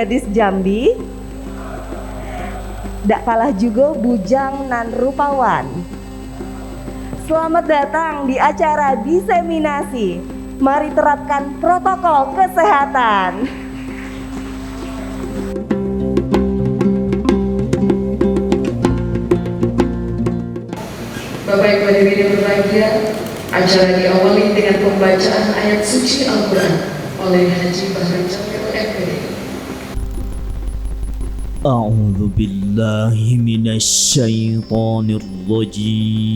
gadis Jambi. Dak kalah juga bujang nan rupawan. Selamat datang di acara diseminasi. Mari terapkan protokol kesehatan. Bapak Ibu hadirin yang berbahagia, acara diawali dengan pembacaan ayat suci Al-Quran oleh Haji Bahri Jamil MPD. أعوذ بالله من الشيطان الرجيم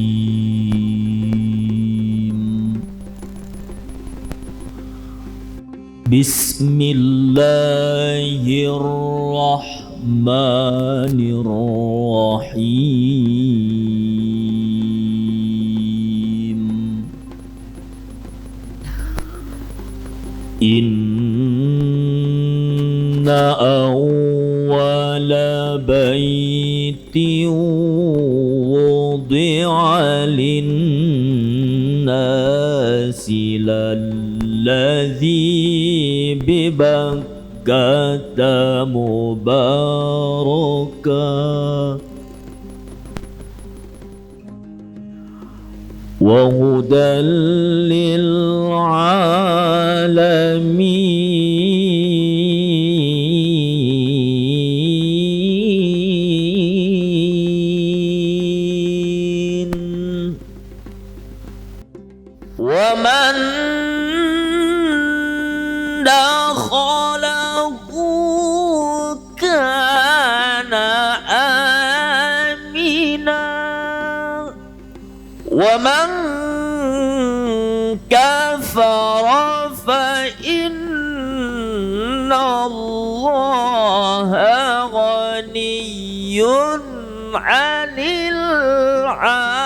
بسم الله الرحمن الرحيم إن أول بيت وضع للناس للذي ببكة مباركا وهدى للعالمين ومن دخله كان آمنا ومن كفر فإن الله غني عن العالمين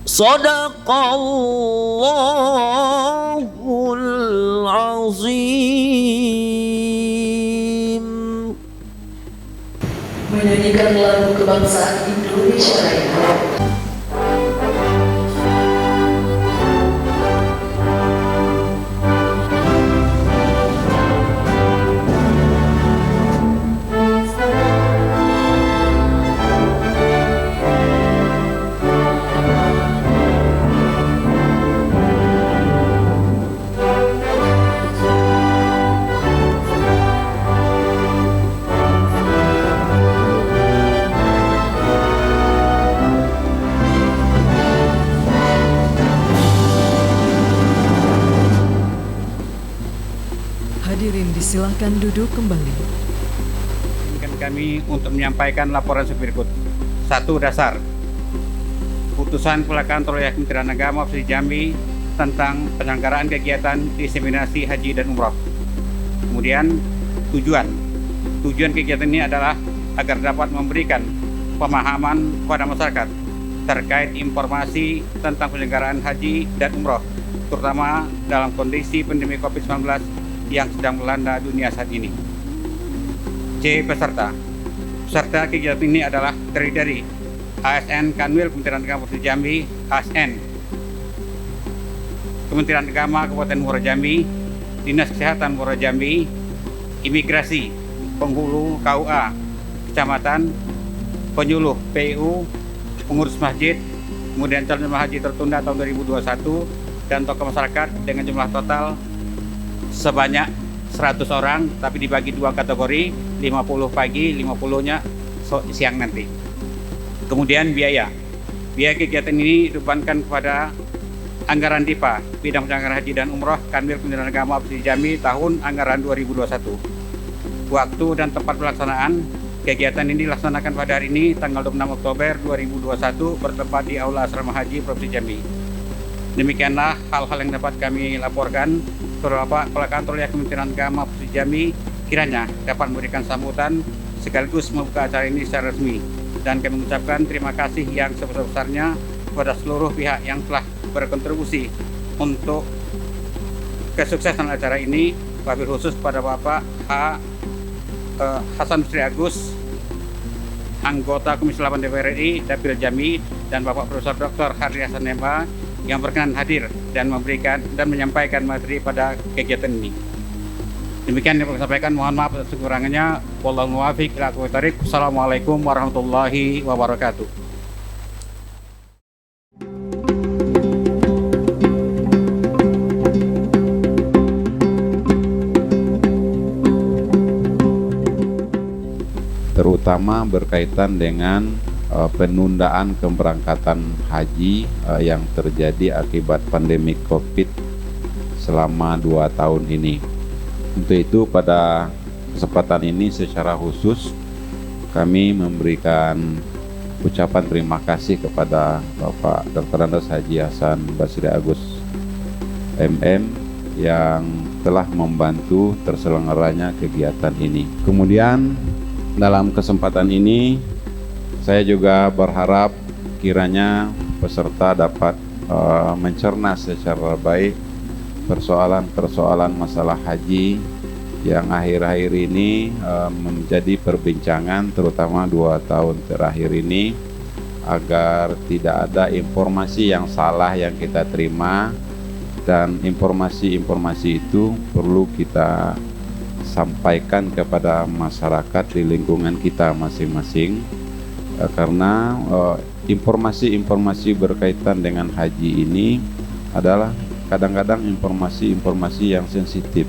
صدق الله العظيم. Menyanyikan lagu kebangsaan Indonesia Raya. Hadirin disilahkan duduk kembali. Kami untuk menyampaikan laporan berikut. 1. Dasar putusan Pelaksana Proyek Kementerian Agama Provinsi Jambi tentang penyelenggaraan kegiatan diseminasi haji dan umroh. Kemudian tujuan kegiatan ini adalah agar dapat memberikan pemahaman kepada masyarakat terkait informasi tentang penyelenggaraan haji dan umroh, terutama dalam kondisi pandemi COVID-19 yang sedang melanda dunia saat ini. C. Peserta kegiatan ini adalah terdiri dari ASN Kanwil Kementerian Agama Provinsi Jambi, ASN Kementerian Agama Kabupaten Muara Jambi, Dinas Kesehatan Muara Jambi, Imigrasi, Penghulu KUA Kecamatan, Penyuluh PU, Pengurus Masjid, kemudian calon jemaah haji tertunda tahun 2021, dan tokoh masyarakat dengan jumlah total sebanyak 100 orang, tapi dibagi dua kategori, 50 pagi, 50-nya siang nanti. Kemudian biaya kegiatan ini dibebankan kepada anggaran DIPA, Bidang Penyelenggaraan Haji dan Umroh Kanwil Kementerian Agama Provinsi Jambi tahun anggaran 2021. Waktu dan tempat pelaksanaan kegiatan ini dilaksanakan pada hari ini, tanggal 26 Oktober 2021, bertempat di Aula Asrama Haji Provinsi Jambi. Demikianlah hal-hal yang dapat kami laporkan. Bapak Pelaksana Proyek Kementerian Agama Provinsi Jambi kiranya dapat memberikan sambutan sekaligus membuka acara ini secara resmi, dan kami mengucapkan terima kasih yang sebesar-besarnya kepada seluruh pihak yang telah berkontribusi untuk kesuksesan acara ini, wabil khusus pada Bapak Hasan Sri Agus, anggota Komisi 8 DPR RI Dapil Jambi, dan Bapak Profesor Dr. Hardi Hasan Nemba, yang berkenan hadir dan memberikan dan menyampaikan materi pada kegiatan ini. Demikian yang saya sampaikan, mohon maaf atas kekurangannya. Wallahu muwaffiq ila aqwamit thoriq. Assalamualaikum warahmatullahi wabarakatuh. Terutama berkaitan dengan penundaan keberangkatan haji yang terjadi akibat pandemi COVID selama 2 tahun ini. Untuk itu pada kesempatan ini secara khusus kami memberikan ucapan terima kasih kepada Bapak Dr. Andes Haji Hasan Basri Agus MM yang telah membantu terselenggaranya kegiatan ini. Kemudian dalam kesempatan ini saya juga berharap kiranya peserta dapat mencerna secara baik persoalan-persoalan masalah haji yang akhir-akhir ini menjadi perbincangan, terutama 2 tahun terakhir ini, agar tidak ada informasi yang salah yang kita terima, dan informasi-informasi itu perlu kita sampaikan kepada masyarakat di lingkungan kita masing-masing, karena informasi-informasi berkaitan dengan haji ini adalah kadang-kadang informasi-informasi yang sensitif,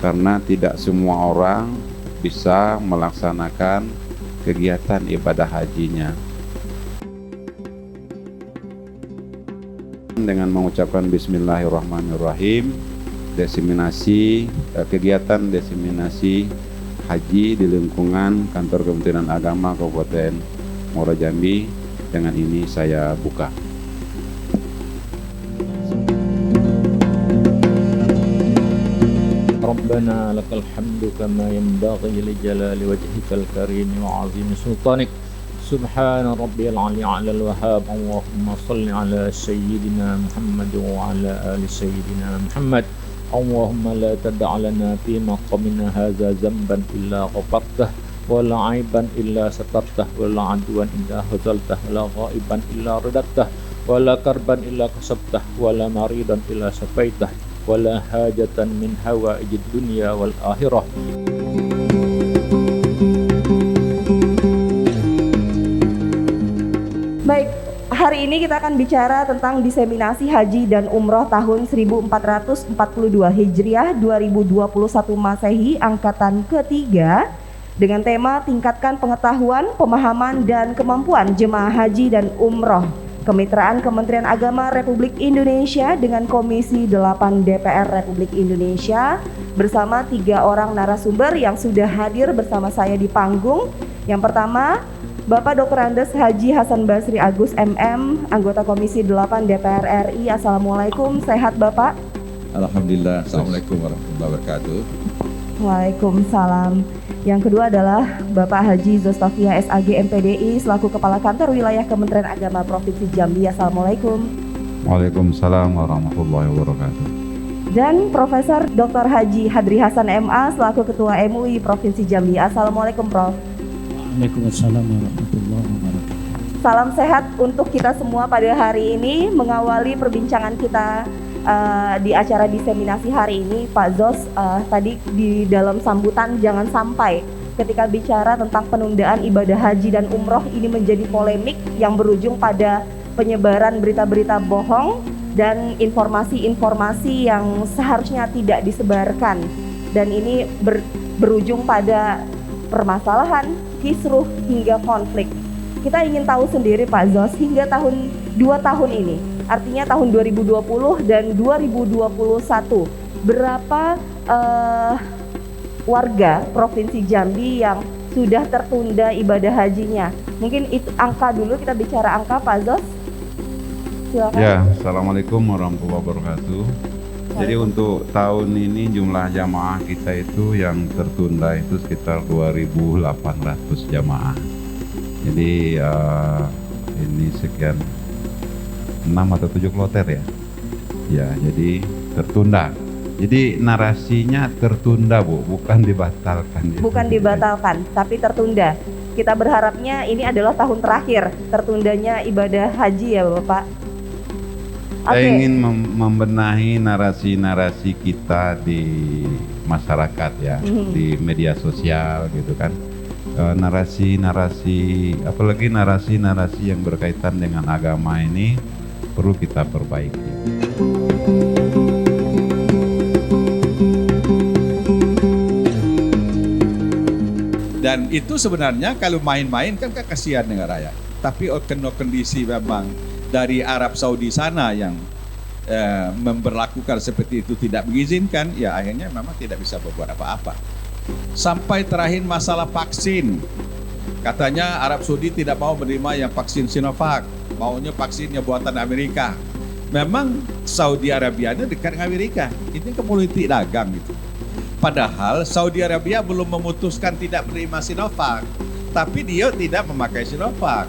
karena tidak semua orang bisa melaksanakan kegiatan ibadah hajinya. Dengan mengucapkan Bismillahirrahmanirrahim, kegiatan diseminasi haji di lingkungan Kantor Kementerian Agama Kabupaten Muara Jambi dengan ini saya buka. Rabbana lakal hamdu kama yanbaghi li jalali wajhikal karim wa 'azimi sultanik. Subhana rabbiyal 'aliyyil wahhab. Allahumma shalli ala sayyidina Muhammad wa ala ali sayyidina Muhammad. Allahumma la tada' lana fi maqamina hadza zamban illa ghafartah, wa la 'aiban illa satartah, wa la 'adwan illa hazaltah, wa la ghaiban illa radattah, wa la karban illa kasabtah, wa la maridan illa safaitah, wa la hajatan min hawaijid dunya wal akhirah. Baik, hari ini kita akan bicara tentang diseminasi haji dan umroh tahun 1442 Hijriah 2021 Masehi angkatan ketiga dengan tema tingkatkan pengetahuan, pemahaman dan kemampuan jemaah haji dan umroh. Kemitraan Kementerian Agama Republik Indonesia dengan Komisi 8 DPR Republik Indonesia bersama 3 orang narasumber yang sudah hadir bersama saya di panggung. Yang pertama, Bapak Dr. Andes Haji Hasan Basri Agus MM, anggota Komisi 8 DPR RI. Assalamualaikum, sehat Bapak? Alhamdulillah, Assalamualaikum warahmatullahi wabarakatuh. Waalaikumsalam. Yang kedua adalah Bapak Haji Zostafia SAG MPDI selaku Kepala Kantor Wilayah Kementerian Agama Provinsi Jambi. Assalamualaikum. Waalaikumsalam warahmatullahi wabarakatuh. Dan Profesor Dr. Haji Hadri Hasan MA selaku Ketua MUI Provinsi Jambi. Assalamualaikum Prof. Waalaikumsalam warahmatullahi wabarakatuh. Salam sehat untuk kita semua pada hari ini, mengawali perbincangan kita di acara diseminasi hari ini. Pak Zos, tadi di dalam sambutan jangan sampai ketika bicara tentang penundaan ibadah haji dan umroh ini menjadi polemik yang berujung pada penyebaran berita-berita bohong dan informasi-informasi yang seharusnya tidak disebarkan, dan ini berujung pada permasalahan, kisruh hingga konflik. Kita ingin tahu sendiri Pak Zos, hingga 2 tahun ini, artinya tahun 2020 dan 2021, berapa warga Provinsi Jambi yang sudah tertunda ibadah hajinya? Mungkin itu angka dulu, kita bicara angka Pak Zos. Silakan. Ya, Assalamualaikum warahmatullahi wabarakatuh. Jadi untuk tahun ini jumlah jamaah kita itu yang tertunda itu sekitar 2.800 jamaah. Jadi ini sekian 6 atau 7 kloter ya. Ya, jadi tertunda. Jadi narasinya tertunda Bu, bukan dibatalkan. Bukan dibatalkan, tapi tertunda. Kita berharapnya ini adalah tahun terakhir tertundanya ibadah haji ya Bapak. Saya Oke. ingin membenahi narasi-narasi kita di masyarakat ya, di media sosial gitu kan. Narasi-narasi, apalagi narasi-narasi yang berkaitan dengan agama ini perlu kita perbaiki. Dan itu sebenarnya kalau main-main kan kasihan dengan rakyat. Tapi kondisi memang dari Arab Saudi sana yang memberlakukan seperti itu tidak mengizinkan, ya akhirnya memang tidak bisa berbuat apa-apa. Sampai terakhir masalah vaksin, katanya Arab Saudi tidak mau menerima yang vaksin Sinovac, maunya vaksinnya buatan Amerika. Memang Saudi Arabia ini dekat dengan Amerika, ini ke politik dagang gitu. Padahal Saudi Arabia belum memutuskan tidak menerima Sinovac, tapi dia tidak memakai Sinovac.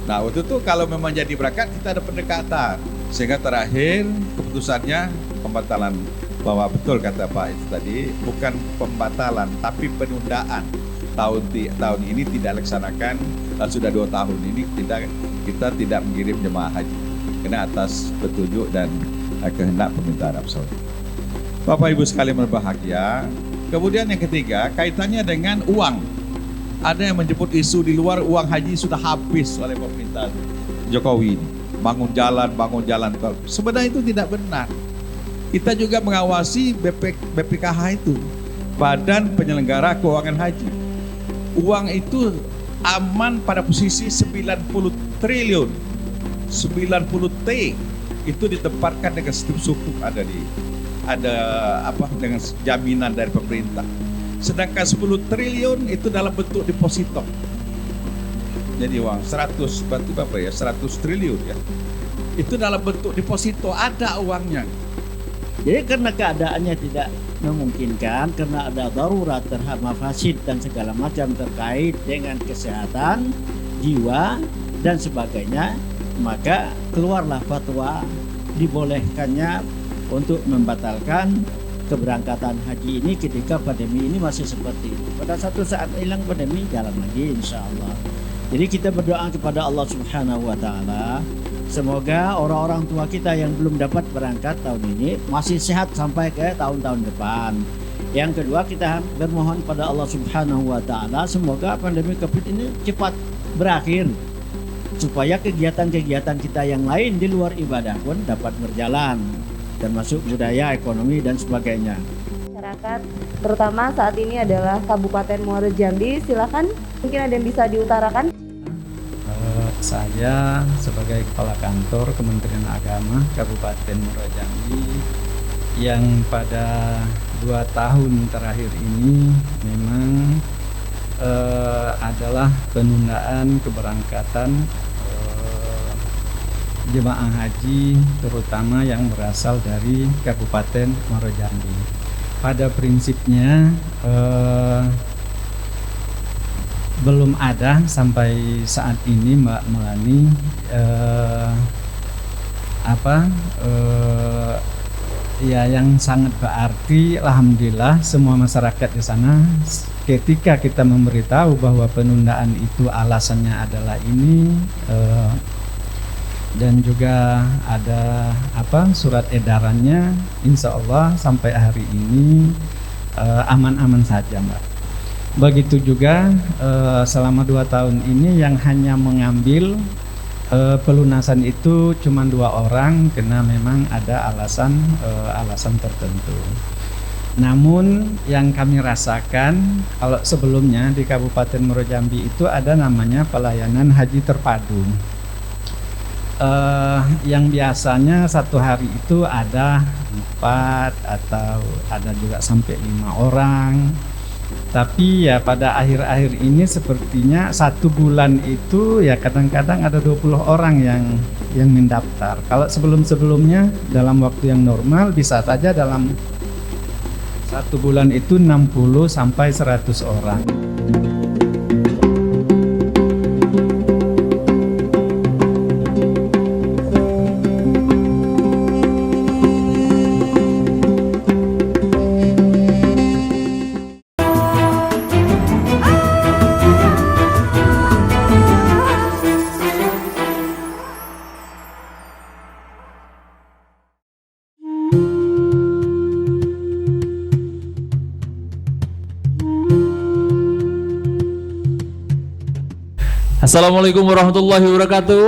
Nah waktu itu kalau memang jadi berangkat kita ada pendekatan, sehingga terakhir keputusannya pembatalan. Bahwa betul kata Pak itu tadi, bukan pembatalan tapi penundaan. Tahun ini tidak laksanakan, dan sudah 2 tahun ini kita tidak mengirim jemaah haji karena atas petunjuk dan kehendak pemerintah Arab Saudi. Bapak Ibu sekalian berbahagia. Kemudian yang ketiga, kaitannya dengan uang. Ada yang menyebut isu di luar uang haji sudah habis oleh pemerintah Jokowi ini. Bangun jalan. Sebenarnya itu tidak benar. Kita juga mengawasi BPKH itu, Badan Penyelenggara Keuangan Haji. Uang itu aman pada posisi 90 triliun. 90 T itu ditempatkan dengan sukuk ada dengan jaminan dari pemerintah. Sedangkan 10 triliun itu dalam bentuk deposito. Jadi uang 100 triliun ya. Itu dalam bentuk deposito, ada uangnya. Jadi karena keadaannya tidak memungkinkan, karena ada darurat terhadap mafasid dan segala macam terkait dengan kesehatan, jiwa dan sebagainya, maka keluarlah fatwa dibolehkannya untuk membatalkan keberangkatan haji ini ketika pandemi ini masih seperti itu. Pada satu saat hilang pandemi, jalan lagi insya Allah. Jadi kita berdoa kepada Allah Subhanahu wa Ta'ala, semoga orang-orang tua kita yang belum dapat berangkat tahun ini masih sehat sampai ke tahun-tahun depan. Yang kedua, kita bermohon pada Allah Subhanahu wa Ta'ala, semoga pandemi Covid ini cepat berakhir, supaya kegiatan-kegiatan kita yang lain di luar ibadah pun dapat berjalan, termasuk budaya, ekonomi dan sebagainya. Masyarakat, terutama saat ini adalah Kabupaten Muaro Jambi, silakan mungkin ada yang bisa diutarakan. Saya sebagai Kepala Kantor Kementerian Agama Kabupaten Muaro Jambi yang pada 2 tahun terakhir ini memang adalah penundaan keberangkatan jemaah haji terutama yang berasal dari Kabupaten Muaro Jambi. Pada prinsipnya belum ada sampai saat ini Mbak Melani ya yang sangat berarti. Alhamdulillah semua masyarakat di sana ketika kita memberitahu bahwa penundaan itu alasannya adalah ini dan juga ada surat edarannya, insya Allah sampai hari ini aman-aman saja Mbak. Begitu juga selama 2 tahun ini yang hanya mengambil pelunasan itu cuma 2 orang karena memang ada alasan tertentu. Namun yang kami rasakan kalau sebelumnya di Kabupaten Muaro Jambi itu ada namanya pelayanan haji terpadu. Yang biasanya satu hari itu ada 4 atau ada juga sampai 5 orang. Tapi ya pada akhir-akhir ini sepertinya 1 bulan itu ya kadang-kadang ada 20 orang yang mendaftar. Kalau sebelum-sebelumnya dalam waktu yang normal bisa saja dalam 1 bulan itu 60 sampai 100 orang. Assalamualaikum warahmatullahi wabarakatuh.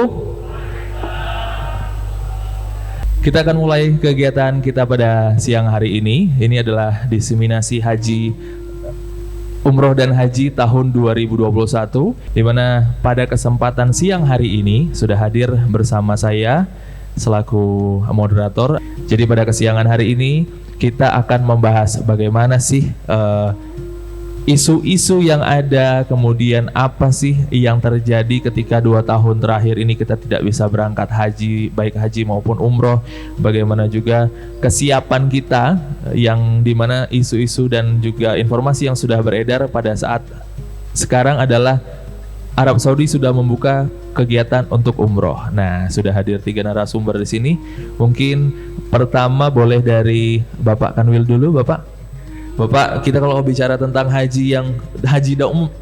Kita akan mulai kegiatan kita pada siang hari ini. Ini adalah diseminasi haji umroh dan haji tahun 2021, di mana pada kesempatan siang hari ini sudah hadir bersama saya selaku moderator. Jadi pada kesiangan hari ini kita akan membahas bagaimana sih isu-isu yang ada, kemudian apa sih yang terjadi ketika 2 tahun terakhir ini kita tidak bisa berangkat haji, baik haji maupun umroh. Bagaimana juga kesiapan kita, yang dimana isu-isu dan juga informasi yang sudah beredar pada saat sekarang adalah Arab Saudi sudah membuka kegiatan untuk umroh. Nah, sudah hadir 3 narasumber di sini. Mungkin pertama boleh dari Bapak Kanwil dulu, Bapak. Bapak, kita kalau bicara tentang haji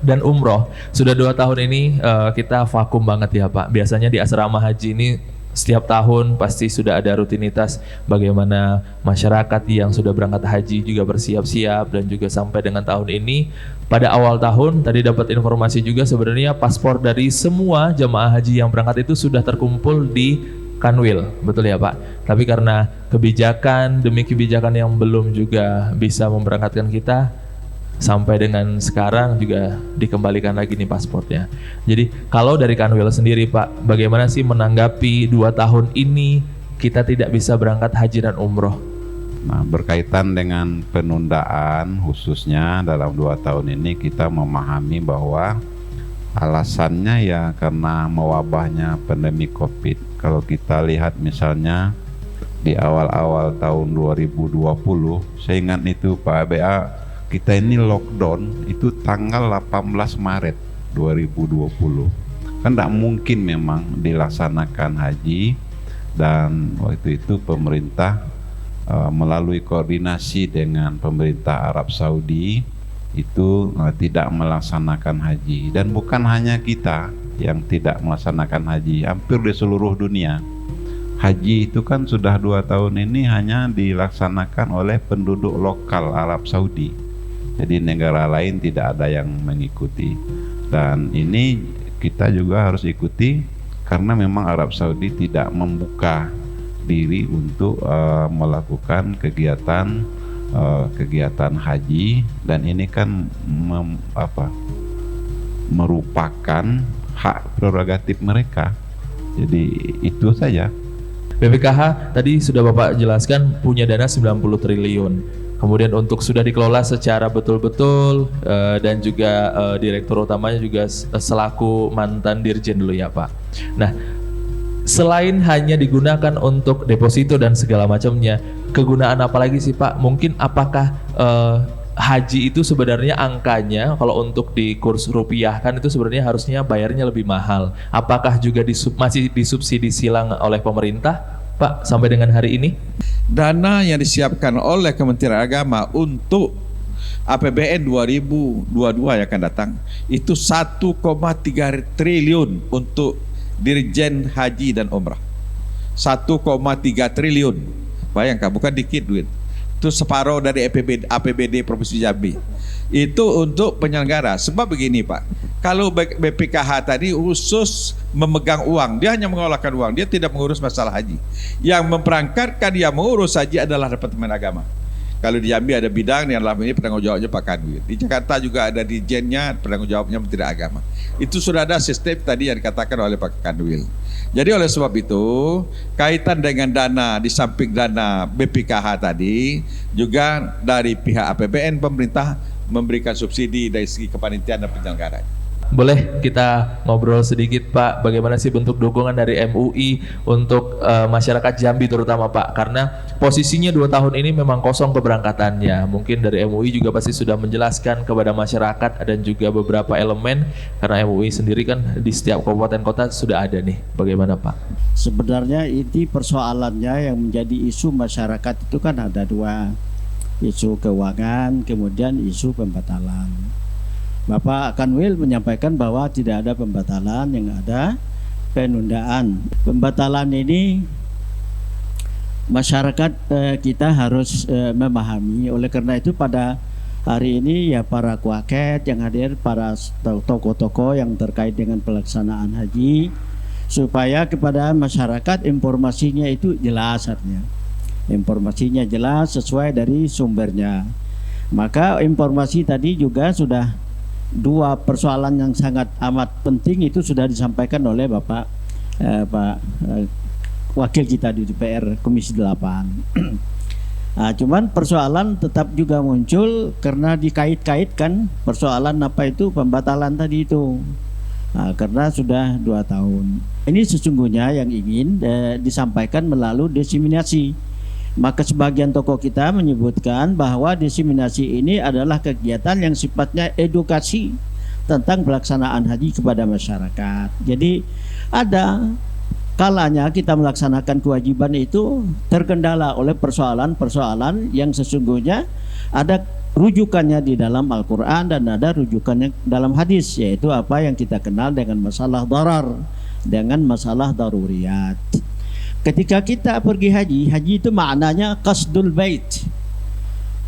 dan umroh, sudah 2 tahun ini kita vakum banget ya Pak. Biasanya di asrama haji ini setiap tahun pasti sudah ada rutinitas bagaimana masyarakat yang sudah berangkat haji juga bersiap-siap, dan juga sampai dengan tahun ini. Pada awal tahun tadi dapat informasi juga sebenarnya paspor dari semua jamaah haji yang berangkat itu sudah terkumpul di Kanwil, betul ya Pak? Tapi karena kebijakan demi kebijakan yang belum juga bisa memberangkatkan kita, sampai dengan sekarang juga dikembalikan lagi nih paspornya. Jadi kalau dari Kanwil sendiri Pak, bagaimana sih menanggapi 2 tahun ini kita tidak bisa berangkat haji dan umroh? Nah, berkaitan dengan penundaan khususnya dalam 2 tahun ini, kita memahami bahwa alasannya ya karena mewabahnya pandemi COVID. Kalau kita lihat misalnya di awal-awal tahun 2020, saya ingat itu Pak BA, kita ini lockdown itu tanggal 18 Maret 2020. Kan tidak mungkin memang dilaksanakan haji, dan waktu itu pemerintah melalui koordinasi dengan pemerintah Arab Saudi itu tidak melaksanakan haji. Dan bukan hanya kita yang tidak melaksanakan haji, hampir di seluruh dunia. Haji itu kan sudah 2 tahun ini hanya dilaksanakan oleh penduduk lokal Arab Saudi. Jadi negara lain tidak ada yang mengikuti. Dan ini kita juga harus ikuti karena memang Arab Saudi tidak membuka diri untuk melakukan kegiatan haji, dan ini kan merupakan hak prerogatif mereka. Jadi itu saja. BPKH tadi sudah Bapak jelaskan punya dana 90 triliun. Kemudian untuk sudah dikelola secara betul-betul, dan juga direktur utamanya juga selaku mantan dirjen dulu ya Pak. Nah, selain hanya digunakan untuk deposito dan segala macamnya, kegunaan apa lagi sih Pak? Mungkin apakah haji itu sebenarnya angkanya kalau untuk di kurs rupiah kan itu sebenarnya harusnya bayarnya lebih mahal. Apakah juga masih disubsidi silang oleh pemerintah Pak sampai dengan hari ini? Dana yang disiapkan oleh Kementerian Agama untuk APBN 2022 yang akan datang itu 1,3 triliun untuk Dirjen Haji dan Umrah. 1,3 triliun. Bayangkan, bukan dikit duit. Itu separuh dari APBD Provinsi Jambi. Itu untuk penyelenggara. Sebab begini Pak, kalau BPKH tadi khusus memegang uang, dia hanya mengolahkan uang, dia tidak mengurus masalah haji. Yang memperangkatkan dia mengurus haji adalah Departemen Agama. Kalau di Jambi ada bidang yang dalam ini penanggung jawabnya Pak Kanwil. Di Jakarta juga ada dirjennya, penanggung jawabnya Menteri Agama. Itu sudah ada sistem tadi yang dikatakan oleh Pak Kanwil. Jadi oleh sebab itu, kaitan dengan dana, di samping dana BPKH tadi, juga dari pihak APBN pemerintah memberikan subsidi dari segi kepanitiaan dan penyelenggaraan. Boleh kita ngobrol sedikit Pak, bagaimana sih bentuk dukungan dari MUI untuk masyarakat Jambi terutama Pak, karena posisinya 2 tahun ini memang kosong keberangkatannya. Mungkin dari MUI juga pasti sudah menjelaskan kepada masyarakat dan juga beberapa elemen, karena MUI sendiri kan di setiap kabupaten kota sudah ada nih. Bagaimana Pak? Sebenarnya ini persoalannya yang menjadi isu masyarakat itu kan ada 2, isu keuangan, kemudian isu pembatalan. Bapak Kanwil menyampaikan bahwa tidak ada pembatalan, yang ada penundaan. Pembatalan ini masyarakat kita harus memahami. Oleh karena itu pada hari ini ya para kuaket yang hadir, para tokoh-tokoh yang terkait dengan pelaksanaan haji, supaya kepada masyarakat informasinya itu jelas, artinya informasinya jelas sesuai dari sumbernya. Maka informasi tadi juga sudah dua persoalan yang sangat amat penting itu sudah disampaikan oleh Bapak wakil kita di DPR Komisi 8. Nah, cuman persoalan tetap juga muncul karena dikait-kaitkan persoalan apa itu pembatalan tadi itu. Nah, karena sudah 2 tahun. Ini sesungguhnya yang ingin disampaikan melalui diseminasi. Maka sebagian tokoh kita menyebutkan bahwa diseminasi ini adalah kegiatan yang sifatnya edukasi tentang pelaksanaan haji kepada masyarakat. Jadi ada kalanya kita melaksanakan kewajiban itu terkendala oleh persoalan-persoalan yang sesungguhnya ada rujukannya di dalam Al-Quran dan ada rujukannya dalam hadis, yaitu apa yang kita kenal dengan masalah darar, dengan masalah daruriyat. Ketika kita pergi haji itu maknanya qasdul bait,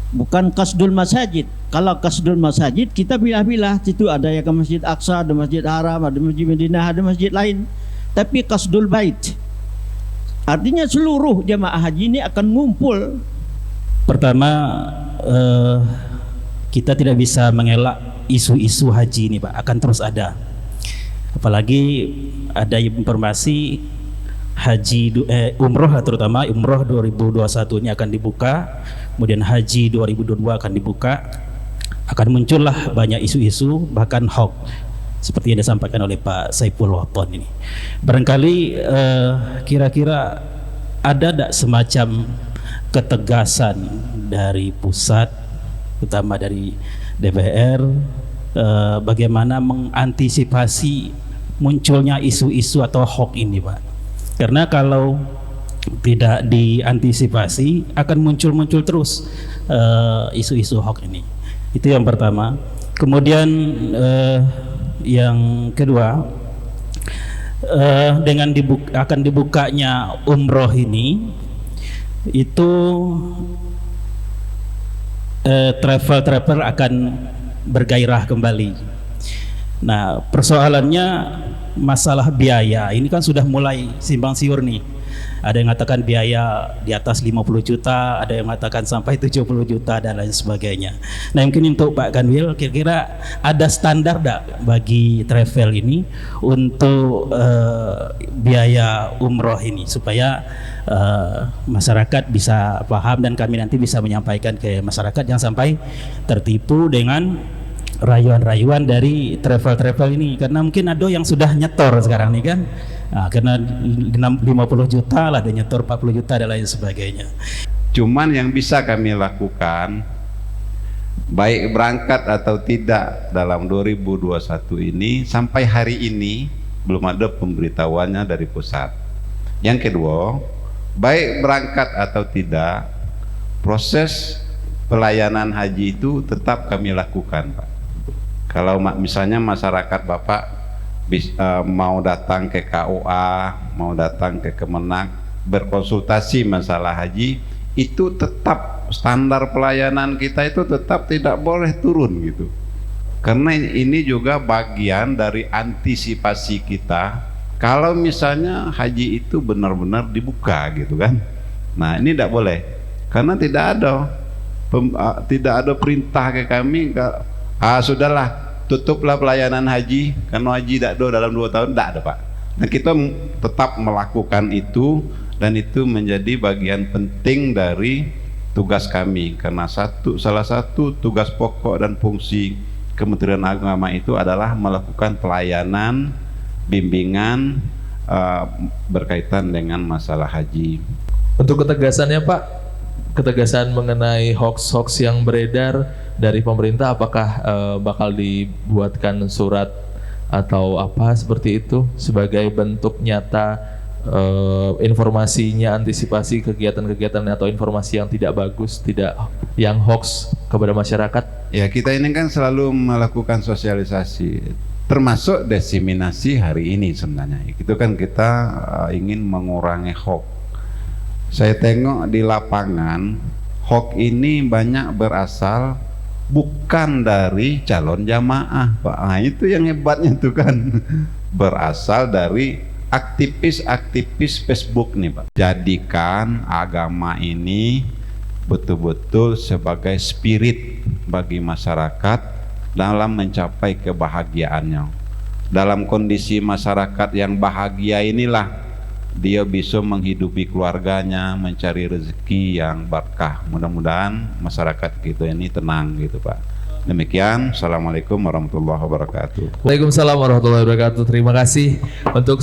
bukan qasdul masajid. Kalau qasdul masajid kita bilah-bilah, itu ada yang ke Masjid Aqsa, ada Masjid Haram, ada Masjid Madinah, ada masjid lain. Tapi qasdul bait artinya seluruh jamaah haji ini akan ngumpul. Pertama, kita tidak bisa mengelak isu-isu haji ini, Pak, akan terus ada. Apalagi ada informasi haji umroh, terutama umroh 2021 ini akan dibuka, kemudian haji 2022 akan dibuka, akan muncullah banyak isu-isu bahkan hoax seperti yang disampaikan oleh Pak Saiful Waton ini. Barangkali kira-kira ada tidak semacam ketegasan dari pusat, terutama dari DPR, bagaimana mengantisipasi munculnya isu-isu atau hoax ini, Pak? Karena kalau tidak diantisipasi akan muncul terus isu-isu hoax ini. Itu yang pertama. Kemudian yang kedua, dengan akan dibukanya umroh ini, itu travel akan bergairah kembali. Nah, persoalannya masalah biaya ini kan sudah mulai simpang siur nih. Ada yang mengatakan biaya di atas 50 juta, ada yang mengatakan sampai 70 juta dan lain sebagainya. Nah, mungkin untuk Pak Kanwil, kira-kira ada standar enggak bagi travel ini untuk biaya umroh ini supaya masyarakat bisa paham dan kami nanti bisa menyampaikan ke masyarakat jangan sampai tertipu dengan rayuan-rayuan dari travel ini, karena mungkin ada yang sudah nyetor sekarang nih kan. Nah, karena 50 juta lah, ada nyetor 40 juta dan lain sebagainya. Cuman yang bisa kami lakukan, baik berangkat atau tidak dalam 2021 ini, sampai hari ini belum ada pemberitahuannya dari pusat. Yang kedua, baik berangkat atau tidak, proses pelayanan haji itu tetap kami lakukan, Pak. Kalau misalnya masyarakat Bapak mau datang ke KUA, mau datang ke Kemenak, berkonsultasi masalah haji, itu tetap standar pelayanan kita itu tetap tidak boleh turun gitu. Karena ini juga bagian dari antisipasi kita kalau misalnya haji itu benar-benar dibuka gitu kan. Nah, ini tidak boleh, karena tidak ada perintah ke kami, sudahlah tutuplah pelayanan haji karena haji tidak ada dalam 2 tahun, tidak ada, Pak. Nah, kita tetap melakukan itu, dan itu menjadi bagian penting dari tugas kami, karena salah satu tugas pokok dan fungsi Kementerian Agama itu adalah melakukan pelayanan bimbingan berkaitan dengan masalah haji. Untuk ketegasannya, Pak, ketegasan mengenai hoax yang beredar dari pemerintah, apakah bakal dibuatkan surat atau apa seperti itu sebagai bentuk nyata informasinya, antisipasi kegiatan-kegiatan atau informasi yang tidak bagus, yang hoax kepada masyarakat? Ya, kita ini kan selalu melakukan sosialisasi, termasuk diseminasi hari ini sebenarnya. Itu kan kita ingin mengurangi hoax. Saya tengok di lapangan, hoax ini banyak berasal bukan dari calon jamaah, Pak. Nah, itu yang hebatnya tuh kan. Berasal dari aktivis-aktivis Facebook nih, Pak. Jadikan agama ini betul-betul sebagai spirit bagi masyarakat dalam mencapai kebahagiaannya. Dalam kondisi masyarakat yang bahagia inilah dia bisa menghidupi keluarganya, mencari rezeki yang berkah. Mudah-mudahan masyarakat kita ini tenang gitu, Pak. Demikian, Assalamualaikum warahmatullahi wabarakatuh. Waalaikumsalam warahmatullahi wabarakatuh. Terima kasih untuk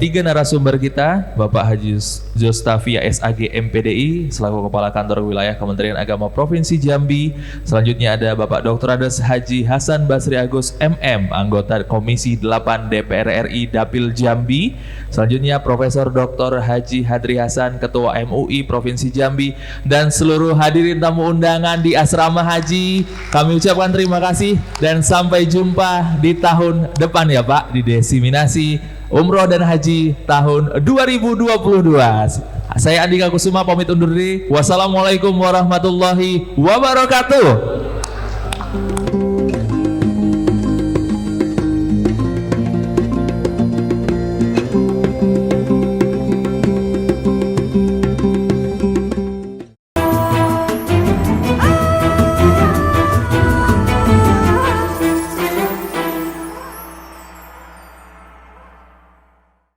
tiga narasumber kita, Bapak Haji Zostafia SAG MPDI selaku Kepala Kantor Wilayah Kementerian Agama Provinsi Jambi. Selanjutnya ada Bapak Dr. Andes Haji Hasan Basri Agus MM, anggota Komisi 8 DPR RI Dapil Jambi. Selanjutnya Profesor Dr. Haji Hadri Hasan, Ketua MUI Provinsi Jambi, dan seluruh hadirin tamu undangan di Asrama Haji. Kami ucapkan terima kasih dan sampai jumpa di tahun depan ya Pak, di Diseminasi Umroh dan Haji tahun 2022. Saya Andika Kusuma pamit undur diri. Wassalamualaikum warahmatullahi wabarakatuh.